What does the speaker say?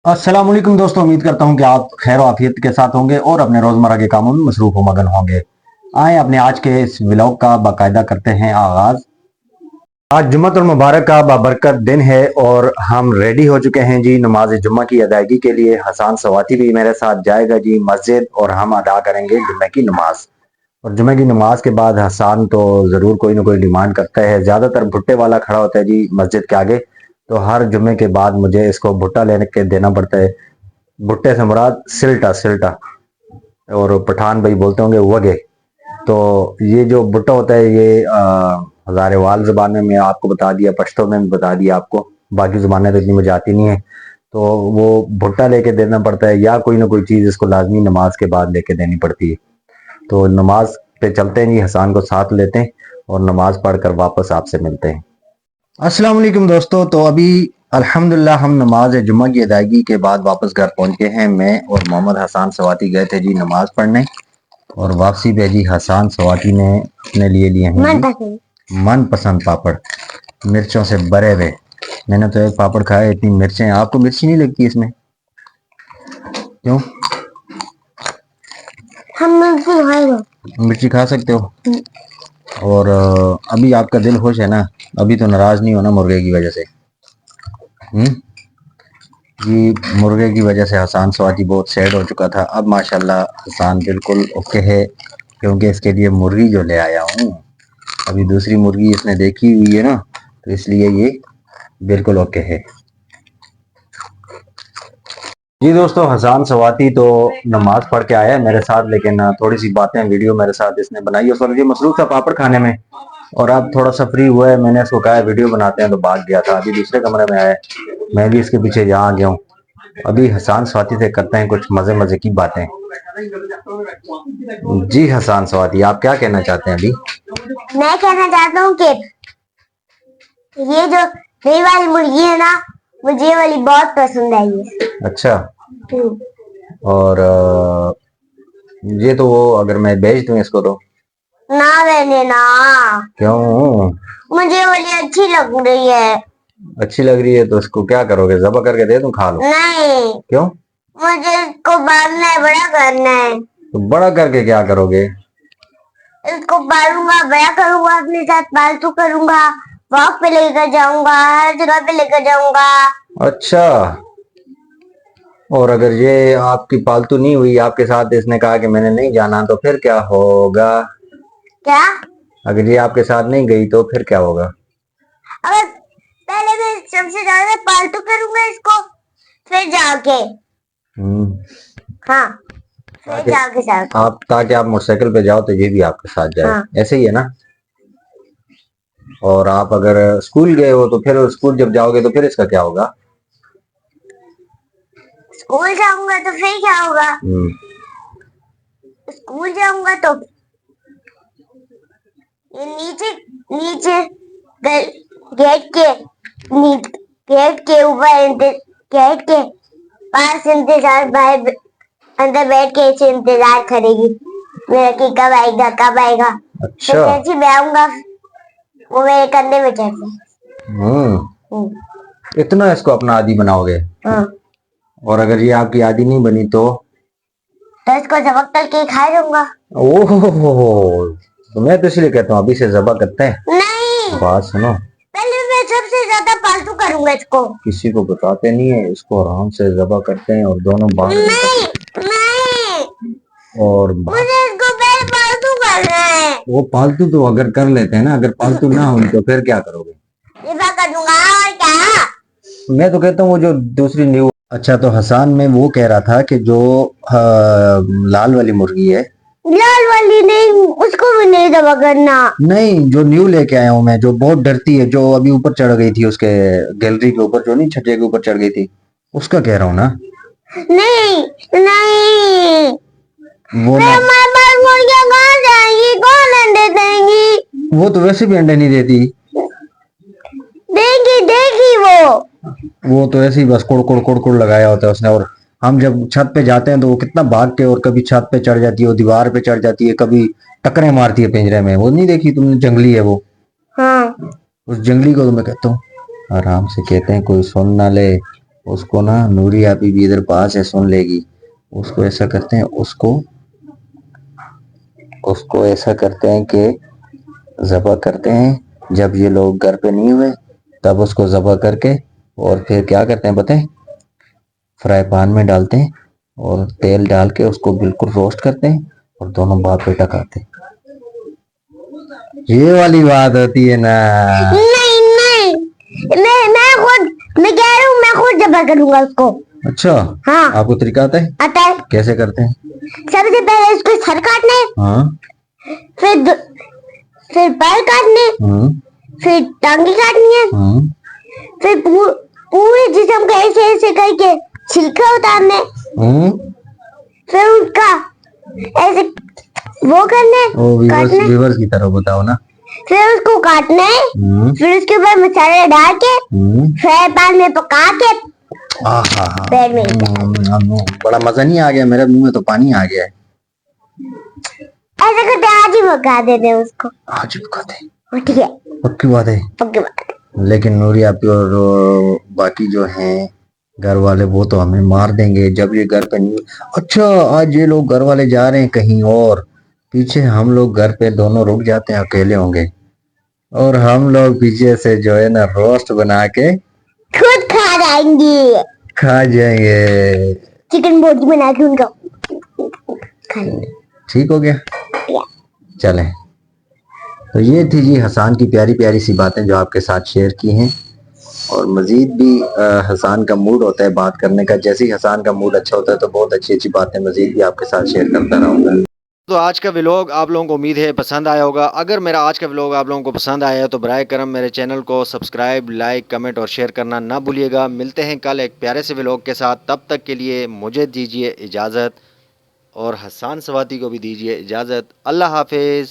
अस्सलाम वालेकुम दोस्तों, उम्मीद करता हूं कि आप खैर आफियत के साथ होंगे और अपने रोजमर्रा के कामों में मसरूफ व मगन होंगे। आए अपने आज के इस व्लॉग का बाकायदा करते हैं आगाज। आज जुम्मतुल मुबारक का बाबरकत दिन है और हम रेडी हो चुके हैं जी नमाज जुम्मा की अदायगी के लिए। हसान सवाती भी मेरे साथ जाएगा जी मस्जिद और हम अदा करेंगे जुम्मे की नमाज। और जुम्मे की नमाज के बाद हसान तो जरूर कोई ना कोई डिमांड करता है। ज्यादातर भुट्टे वाला खड़ा होता है जी मस्जिद के आगे, तो हर जुम्मे के बाद मुझे इसको भुट्टा लेने के देना पड़ता है। भुट्टे से मुराद सिल्टा सिल्टा, और पठान भाई बोलते होंगे वगे। तो ये जो भुट्टा होता है ये हजारेवाल जुबान में मैं आपको बता दिया, पश्तो में भी बता दिया आपको, बाकी जुबानें तो इतनी मुझे आती नहीं है। तो वो भुट्टा लेके देना पड़ता है या कोई ना कोई चीज इसको लाजमी नमाज के बाद लेके देनी पड़ती है। तो नमाज पे चलते हैं जी, हसान को साथ लेते हैं और नमाज पढ़कर वापस आपसे मिलते हैं। अस्सलाम वालेकुम दोस्तों, तो अभी अल्हम्दुलिल्लाह हम नमाज जुम्मा की अदायगी के बाद वापस घर पहुंच गए हैं। मैं और मोहम्मद हसान सवाती गए थे जी नमाज पढ़ने, और वापसी पे जी हसान सवाती ने अपने लिए लिए हैं मनपसंद पापड़, मिर्चों से भरे हुए। मैंने तो एक पापड़ खाया, इतनी मिर्चें। आपको मिर्ची नहीं लगती इसमें? क्यों? हम मिर्ची खा सकते हो। और अभी आपका दिल खुश है ना? अभी तो नाराज नहीं होना मुर्गे की वजह से। ये मुर्गे की वजह से हसान सवाती बहुत सैड हो चुका था। अब माशाल्लाह हसान बिल्कुल ओके है, क्योंकि इसके लिए मुर्गी जो ले आया हूँ। अभी दूसरी मुर्गी इसने देखी हुई है ना, तो इसलिए ये बिल्कुल ओके है जी। दोस्तों हसान सवाती तो नमाज पढ़ के आया है मेरे साथ, लेकिन थोड़ी सी बातें वीडियो मेरे साथ इसने बनाई। उस वक्त ये मसरूफ था पापड़ खाने में, और अब थोड़ा सा फ्री हुआ है। मैंने इसको कहा वीडियो बनाते हैं तो भाग गया था। अभी दूसरे कमरे में आया, मैं भी इसके पीछे यहाँ आ गया हूँ। अभी हसान सवाती से करते हैं कुछ मजे मजे की बातें। जी हसान सवाती, आप क्या कहना चाहते हैं? अभी मैं कहना चाहता हूँ कि ये जो नई वाली मुर्गी है ना, मुझे ये वाली बहुत पसंद आई है। अच्छा, और ये तो वो अगर मैं बेच दूं इसको तो? ना रहने ना। क्यों? मुझे वाली अच्छी लग रही है। अच्छी लग रही है तो इसको क्या करोगे? ज़बह करके दे दूं, खा लो? नहीं, क्यों? मुझे इसको पालना है, बड़ा करना है। तो बड़ा करके क्या करोगे? इसको पालूंगा, बड़ा करूंगा, अपने साथ पालतू करूंगा, वॉक पे लेकर जाऊंगा, हर जगह पे लेकर जाऊंगा। अच्छा, और अगर ये आपकी पालतू नहीं हुई, आपके साथ इसने कहा कि मैंने नहीं जाना, तो फिर क्या होगा? क्या? अगर ये आपके साथ नहीं गई तो फिर क्या होगा? अगर पहले मैं सबसे ज्यादा पालतू करूंगा इसको, फिर जाके हाँ, फिर जाके साथ आप ताकि आप मोटरसाइकिल पे जाओ तो ये भी आपके साथ जाए। हाँ। ऐसे ही है ना? और आप अगर स्कूल गए हो तो फिर स्कूल जब जाओगे तो फिर इसका क्या होगा? स्कूल जाऊंगा तो फिर क्या होगा? स्कूल जाऊंगा तो ये नीचे नीचे गेट के गेट के ऊपर गेट के पास इंतजार भाई अंदर बैठ के इसे इंतजार करेगी मेरा कि कब आएगा कब आएगा। अच्छा, फिर जैसे मैं आऊंगा वो मेरे कंधे में चढ़ इतना इसको अपना आदी बनाओगे? और अगर ये आपकी आदी नहीं बनी तो इसको जबक करके खा जाऊंगा। ओहो, तो मैं तो इसलिए कहता हूँ अभी से ज़बह करते हैं। नहीं, बात सुनो, पहले मैं सबसे ज्यादा पालतू करूंगा इसको। किसी को बताते नहीं है, इसको आराम से ज़बह करते हैं और दोनों बाहर नहीं नहीं, और मुझे इसको पहले पालतू करना है। वो पालतू तो अगर कर लेते हैं ना, अगर पालतू ना हुई तो फिर क्या करोगे? ये कर दूंगा और क्या। मैं तो कहता हूँ वो जो दूसरी न्यू। अच्छा, तो हसान में वो कह रहा था कि जो लाल वाली मुर्गी है, लाल वाली नहीं, उसको भी नहीं दबा करना। नहीं, जो न्यू लेके आया हूँ मैं, जो बहुत डरती है, जो अभी ऊपर चढ़ गई थी उसके गैलरी के ऊपर, जो नहीं छज्जे के ऊपर चढ़ गई थी, उसका कह रहा हूँ ना। नहीं नहीं, वो ना, हमारे पास मुर्गियां कहाँ जाएंगी, कौन अंडे देंगी? वो तो वैसे भी अंडे नहीं देती। देगी देगी वो तो ऐसे ही बस कोड़ कोड़ कोड़ कोड़ लगाया होता है उसने। और हम जब छत पे जाते हैं तो वो कितना भाग के, और कभी छत पे चढ़ जाती है, वो दीवार पे चढ़ जाती है, कभी टकरे मारती है पिंजरे में। वो नहीं देखी तुमने? जंगली है वो। हाँ। उस जंगली को तो मैं कहता हूँ आराम से कहते हैं, कोई सुन ना ले, उसको ना नूरी आपी भी इधर पास है, सुन लेगी। उसको ऐसा करते हैं, उसको उसको ऐसा करते हैं कि ज़बह करते हैं। जब ये लोग घर पे नहीं हुए तब उसको ज़बह करके और फिर क्या करते हैं बताएं, फ्राई पैन में डालते हैं और तेल डाल के उसको बिल्कुल रोस्ट करते हैं और दोनों बाप बेटा खाते हैं। ये वाली बात होती है ना। नहीं नहीं, मैं कह रहा हूँ मैं खुद जबा करूंगा उसको। अच्छा, हाँ आपको तरीका आता है? आता है। कैसे करते हैं? सबसे पहले इसको सर काटने, हाँ। फिर पैर काटने, फिर टांगे काटनी है, फिर पूरे जिस्म का ऐसे ऐसे करके छिलका उतारने, फिर उसका ऐसे वो करने, काटने, व्यूवर्स की तरह बताओ ना। फिर उसको काटना है, फिर उसके ऊपर मसाला डाल के फ्राई पैन में पका के बैग में। बड़ा मजा नहीं आ गया? मेरे मुंह में तो पानी आ गया है। ऐसा करते आज ही पका देते हैं उसको। आज ही पकाते हैं? ठीक है, पक्की बात है। पक्की बात है। लेकिन नूरी आपी और बाकी जो हैं घर वाले वो तो हमें मार देंगे जब ये घर पे नहीं। अच्छा, आज ये लोग घर वाले जा रहे हैं कहीं और, पीछे हम लोग घर पे दोनों रुक जाते हैं, अकेले होंगे और हम लोग पीछे से जो है ना रोस्ट बना के खुद खा जाएंगे, खा जाएंगे। चिकन बोटी बना के उनका खा लेंगे। ठीक हो गया? या। चलें, तो ये थी जी हसान की प्यारी प्यारी सी बातें जो आपके साथ शेयर की हैं। और मजीद भी हसान का मूड होता है बात करने का, जैसे ही हसान का मूड अच्छा होता है तो बहुत अच्छी अच्छी बातें मजीद भी आपके साथ शेयर करता रहूँगा। तो आज का व्लॉग आप लोगों को उम्मीद है पसंद आया होगा। अगर मेरा आज का व्लॉग आप लोगों को पसंद आया है तो बराए करम मेरे चैनल को सब्सक्राइब, लाइक, कमेंट और शेयर करना ना भूलिएगा। मिलते हैं कल एक प्यारे से व्लॉग के साथ, तब तक के लिए मुझे दीजिए इजाज़त और हसान सवाती को भी दीजिए इजाज़त। अल्लाह हाफिज़।